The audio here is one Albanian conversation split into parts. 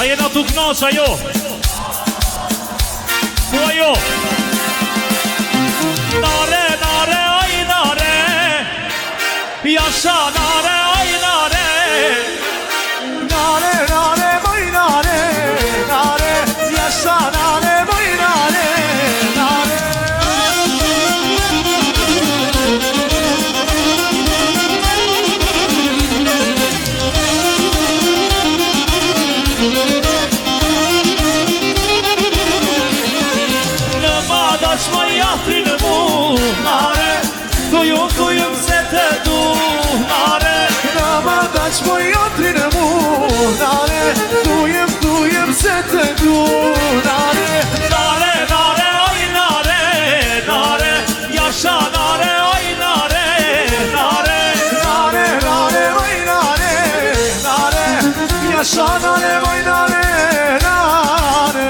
A jena tu knaqa jo? Ku ajo? Nare, nare, aj nare, jasha nare, aj nare. Nare, nare, moj nare, nare, jasha nare, moj nare, nare. Shma jatri në mu, nare, dujëm se të du, nare. Në ma dash po jatri në mu, nare, dujëm se të du, nare. Nare, nare, oj nare, nare, jasha nare, oj nare, nare. Nare, nare, oj nare, nare, jasha nare, oj nare, nare.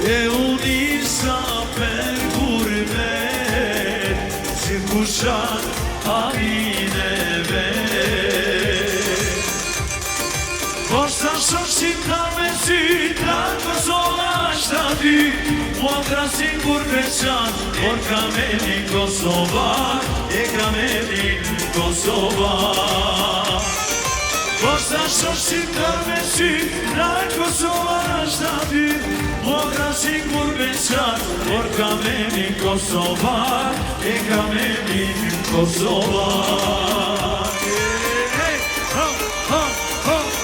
E unisa per curve, si kushan harineve. Posta shoshim ta me sy, ta Kosova është aty, mua krasin kur veçan, por kamelin Kosova, e kamelin Kosova. Posta shoshim ta me sy, ta Kosova është aty, mua krasin kur veçan, por kamelin Kosova, e kamelin Kosova.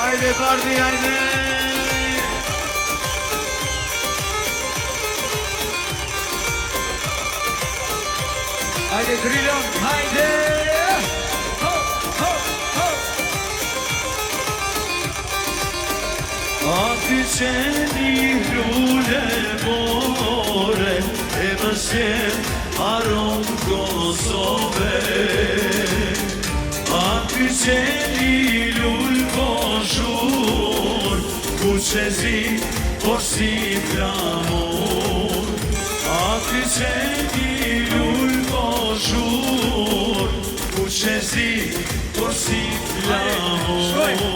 Haydi parti, haydi. Haydi Grilon, haydi. Aty qeni lule more, e më shem aron Kosove. Aty qeni lull boshur, ku që zi, por si flamur. Aty qeni lull boshur, ku që zi, por si flamur.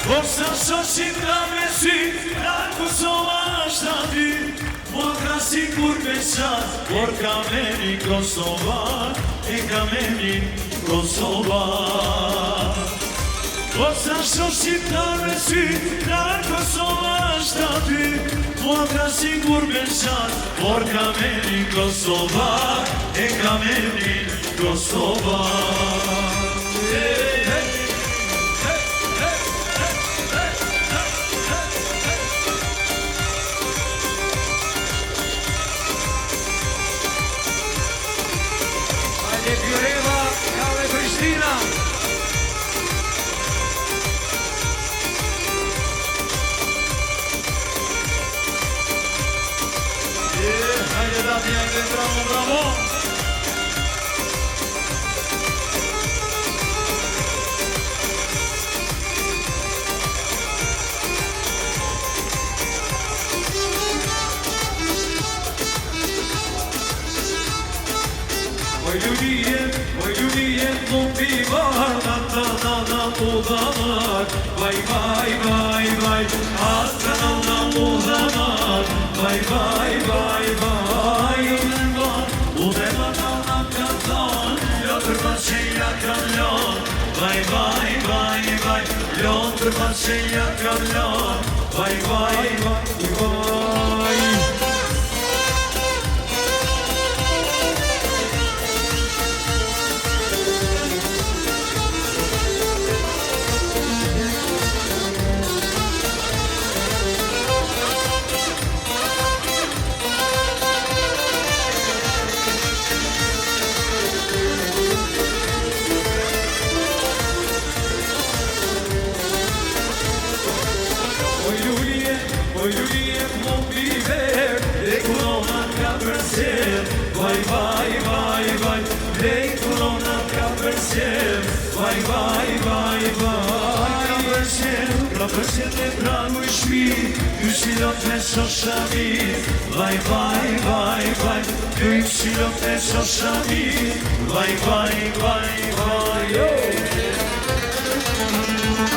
Posta shoshim ta me sy, ta Kosova është aty, mua krasin kur veçan, por kamelin Kosova, e kamelin Kosova. Posta shoshim ta me sy, ta Kosova është aty, mua krasin kur veçan, por kamelin Kosova, e kamelin Kosova. Bravo, bravo. Lulie, lumbi varda da udamar. Vay vay vay vay, hakkında udamar. Vay vay vay vay, udemana kazan, yatırma şey yakalon. Vay vay vay vay, yatırma şey yakalon. Vay vay vay vay. Oj Lulie, lumbi ver, dhe korona ka përsel. Vaj vaj vaj vaj, dhe korona ka përsel. Vaj vaj vaj vaj, ka përsel. Pra përsel dhe pragu I shpi, dy shilot me shoshami. Vaj vaj vaj vaj, dy shilot me shoshami. Vaj vaj vaj vaj,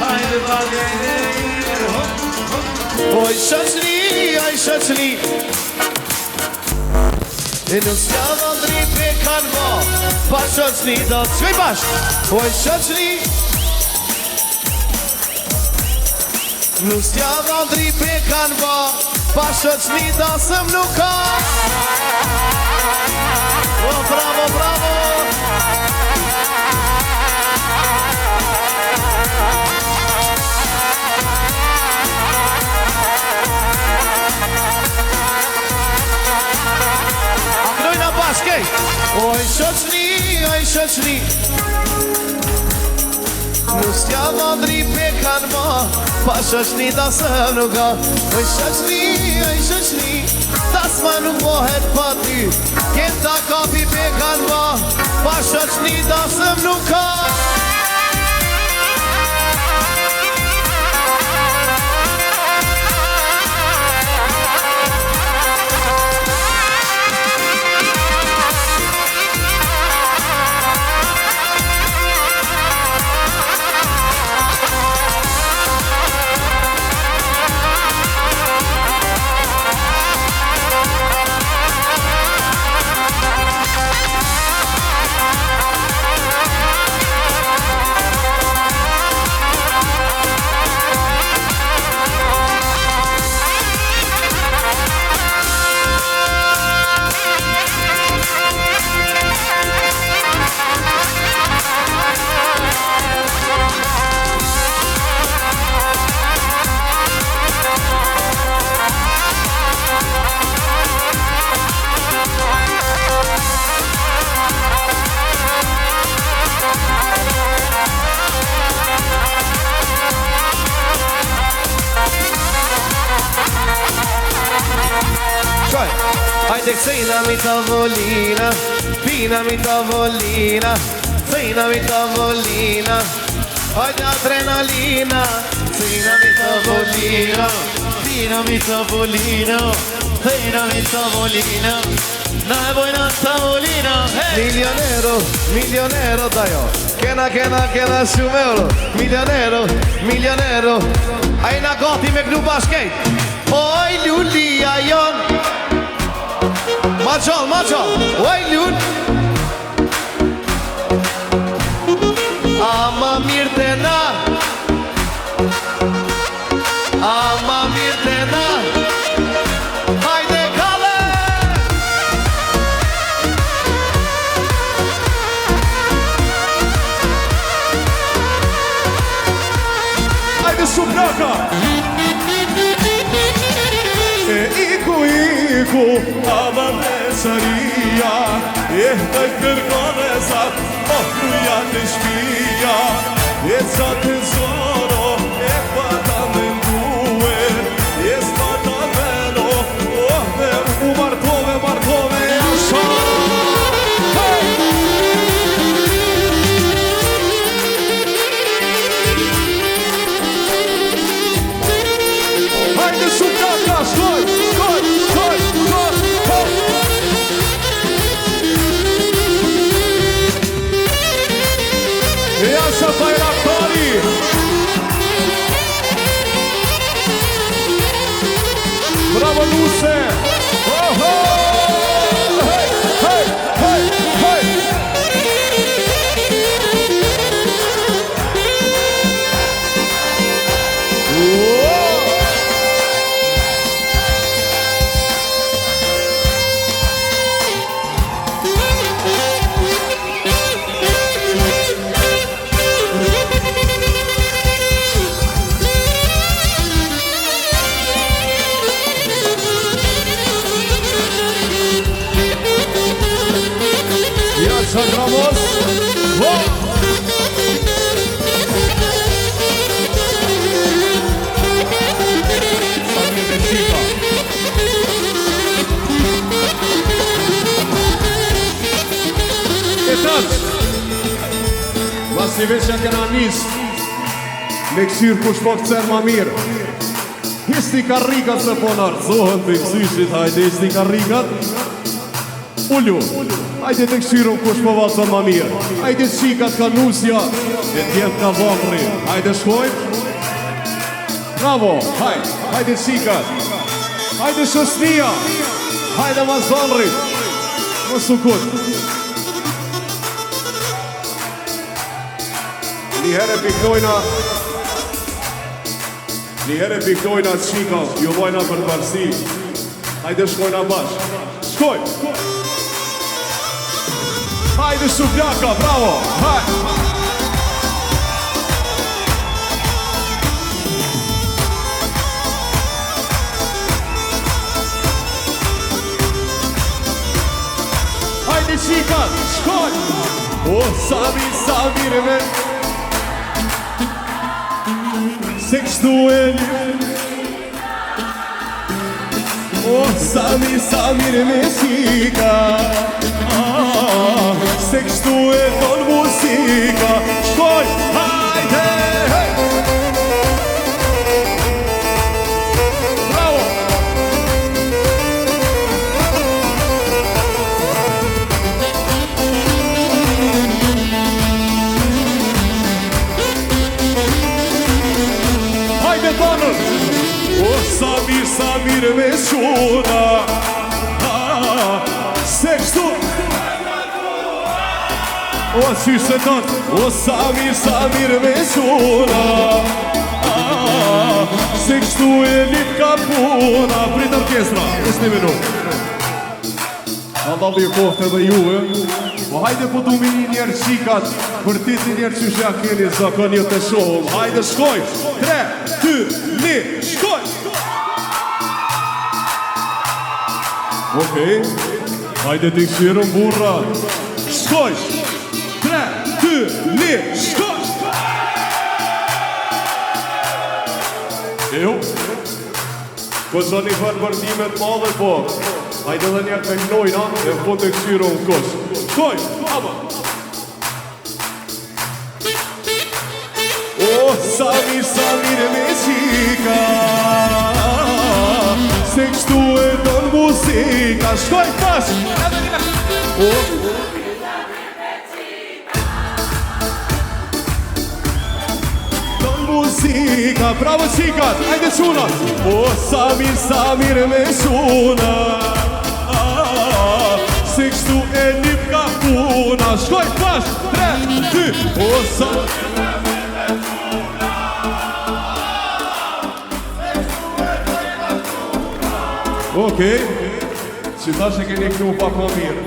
hajde vajde, hop. Oj shoqëri E nësë javë ndri pe kanë ma Pa shoqëri do të shkoj bashk Oj shoqëri Nësë javë ndri pe kanë ma Pa shoqëri do sëm nuk ka Oh bravo bravo Oj shoqëri Nus t'java ndri pe kanë ma Pa shoqëri da sëm nuk ka Oj shoqëri Tas ma nuk mohet pa ty Kenta kapi pe kanë ma Pa shoqëri da sëm nuk ka Hajde kësejna mi tavolina Pina mi tavolina Sejna mi tavolina Hajde adrenalina Sejna mi tavolina Pina mi tavolina Sejna mi tavolina Na e bojna tavolina Milionero dajo Kena shumë euro Milionero Ajna gati me knu bashkejt Oj Lulia jon Ma gjall, oj lun Ama mirë të na Ama mirë të na Hajde kale Hajde shumë naka Iku, ama mesaria E të kërkone zat Oh, kruja të shpia E sa të zoro E pata me nduhe E s'pata velo Oh, dhe u martove Asha Hajde shumë kaka, shkoj Si veç që kena nis me kësyrë kush po këcer ma mirë. Histi karrikat se po në arzohen të kësyshit. Hajde histi karrikat. Ullu. Hajde të kësyrën kush po valëson ma mirë. Hajde qikat ka nusja e tjetë ka vamri. Hajde shkojmë. Bravo. Hajde qikat. Hajde shosnia. Hajde ma zonrit. Më sukut. Njëherë piknojna qika, ju vojna për parësi. Hajde shkojna bashkë. Shkoj! Hajde Shupljaka, bravo! Hajde qika, shkoj! O, sa mirë me se kështu e një. O, sa mirë me qika. Se kështu e tonë muzika. Shkoj, hajde, hej! Bravo! Hajde tonër! O, sa mirë me shuna. Se kështu o, qysh se tonë. O, sa mirë me shuna. Se kështu e lip ka puna. Prit orkestra, është një minu. Allah dhe ju kofte dhe juve. Po hajde po du mini njerë qikat. Për titi njerë qysh ja keni zakon ju të shohëm. Hajde shkoj. 3, 2, 1, shkoj. Okej. Hajde t'i këshirëm burra. Shkoj. 3, 2, 1, shkoj! Jo. Po që një farë bërtimet madhe po. Hajde dhe njerë të knojna e po të këshiro në kosh. Shkoj! Ama! O, sa mirë me qika. Se kështu e tonë muzika. Shkoj pas! O, muzika, bravo qikat, hajde qunat. O, sa mirë me shuna. Se kështu e lip ka puna. Shkoj pash, 3, 2, o, sa Okej, që tash e keni kënu pak më mirë.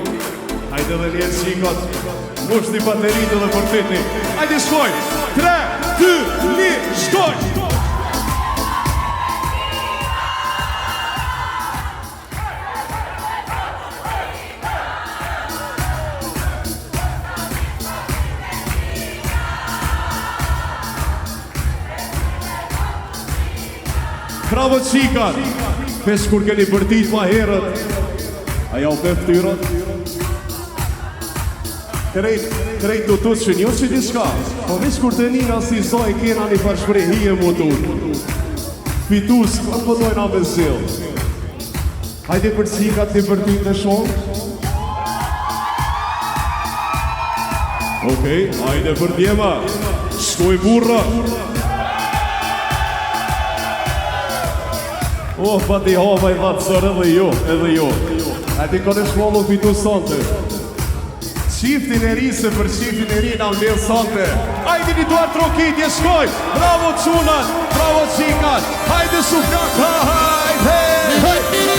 Hajde dhe njerë qikat, mush një bateritë dhe përtiti. Hajde shkoj, 3, 2, 1, shkoj! Bravo qikat! Pesh kur keni përtit ma herët, aja u për ftyrët. Krejt do të që një që di shka, po veç kur të nina si zoj kena një përshprehije mu të fitus, këtë përdojnë a bezil. Hajde për qikat të përtit në shumë. Okej, hajde për djema, shkoj burra. Oh, pa ti hava i vatësër edhe jo. A ti kone shkollu fitu sante. Qiftin e ri se për qiftin e ri në mbjell sante. Hajde një duar trokitje shkoj. Bravo qunat, bravo qikat. Hajde Shupljaka, hajde, hajde.